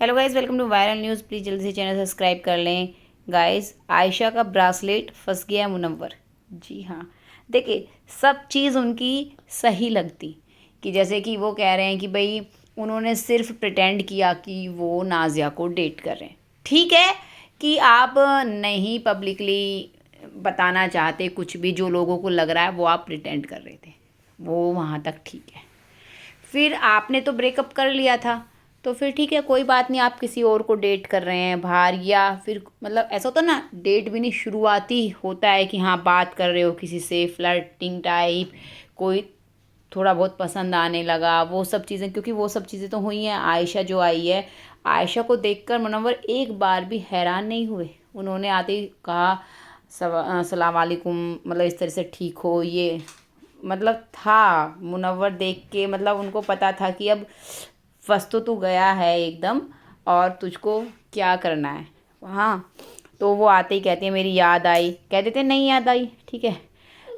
Hello guys, welcome to viral news. Please जल्दी से channel subscribe कर लें। गाइस, आयशा का ब्रासलेट फंस गया मुनव्वर। जी हाँ, देखिए सब चीज़ उनकी सही लगती कि जैसे कि वो कह रहे हैं कि भाई उन्होंने सिर्फ प्रिटेंड किया कि वो नाज़िया को डेट कर रहे हैं। ठीक है कि आप नहीं पब्लिकली बताना चाहते कुछ भी, जो लोगों को लग रहा है वो आप प्रिटेंड कर रहे थे, वो वहाँ तक ठीक है। फिर आपने तो ब्रेकअप कर लिया था, तो फिर ठीक है, कोई बात नहीं। आप किसी और को डेट कर रहे हैं बाहर, या फिर मतलब ऐसा होता ना, डेट भी नहीं, शुरुआती होता है कि हाँ बात कर रहे हो किसी से, फ्लर्टिंग टाइप, कोई थोड़ा बहुत पसंद आने लगा, वो सब चीज़ें। क्योंकि वो सब चीज़ें तो हुई हैं। आयशा जो आई है, आयशा को देखकर मुनव्वर एक बार भी हैरान नहीं हुए। उन्होंने आते ही कहा सलाम वालेकुम, मतलब इस तरह से ठीक हो, ये मतलब था मुनव्वर देख के, मतलब उनको पता था कि अब फंस तो तू गया है एकदम, और तुझको क्या करना है। हाँ, तो वो आते ही कहते हैं मेरी याद आई, कह देते नहीं याद आई, ठीक है।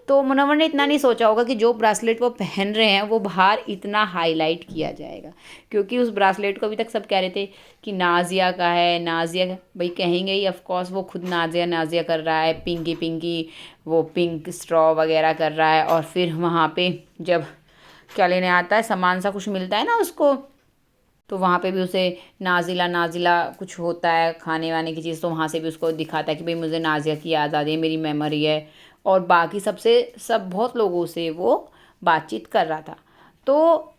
तो मुनव्वर ने इतना नहीं सोचा होगा कि जो ब्रासलेट वो पहन रहे हैं वो बाहर इतना हाईलाइट किया जाएगा। क्योंकि उस ब्रासलेट को अभी तक सब कह रहे थे कि नाजिया का है, नाजिया का। भाई कहेंगे ही, ऑफ कोर्स वो खुद नाजिया नाजिया कर रहा है, पिंकी पिंकी, वो पिंक स्ट्रॉ वगैरह कर रहा है। और फिर वहाँ पे जब क्या लेने आता है, सामान सा कुछ मिलता है ना उसको, तो वहाँ पे भी उसे नाजिला नाजिला कुछ होता है खाने वाने की चीज़, तो वहाँ से भी उसको दिखाता है कि भाई मुझे नाजिया की याद आ रही है, मेरी मेमोरी है। और बाकी सबसे सब बहुत लोगों से वो बातचीत कर रहा था। तो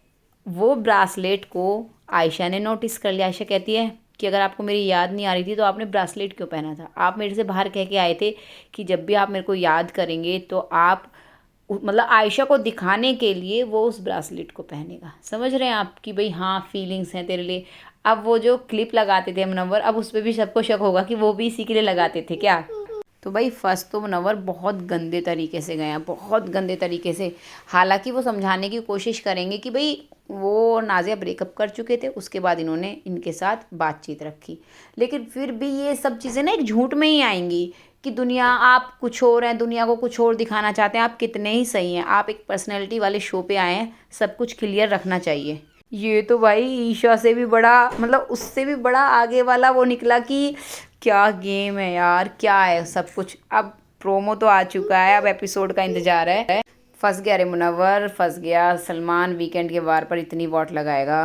वो ब्रासलेट को आयशा ने नोटिस कर लिया। आयशा कहती है कि अगर आपको मेरी याद नहीं आ रही थी तो आपने ब्रासलेट क्यों पहना था? आप मेरे से बाहर कह के आए थे कि जब भी आप मेरे को याद करेंगे तो आप मतलब आयशा को दिखाने के लिए वो उस ब्रासलेट को पहनेगा। समझ रहे हैं आप कि भाई हाँ, फीलिंग्स हैं तेरे लिए। अब वो जो क्लिप लगाते थे मुनव्वर, अब उस पर भी सबको शक होगा कि वो भी इसी के लिए लगाते थे क्या। तो भाई फंस तो मुनव्वर बहुत गंदे तरीके से गए हैं, बहुत गंदे तरीके से। हालांकि वो समझाने की कोशिश करेंगे कि भाई वो नाज़िया ब्रेकअप कर चुके थे, उसके बाद इन्होंने इनके साथ बातचीत रखी। लेकिन फिर भी ये सब चीज़ें ना एक झूठ में ही आएंगी कि दुनिया आप कुछ और हैं, दुनिया को कुछ और दिखाना चाहते हैं। आप कितने ही सही हैं, आप एक पर्सनैलिटी वाले शो पे आए हैं, सब कुछ क्लियर रखना चाहिए। ये तो भाई ईशा से भी बड़ा, मतलब उससे भी बड़ा आगे वाला वो निकला कि क्या गेम है यार, क्या है सब कुछ। अब प्रोमो तो आ चुका है, अब एपिसोड का इंतजार है। फंस गया रे मुनव्वर, फंस गया। सलमान वीकेंड के वार पर इतनी वॉट लगाएगा।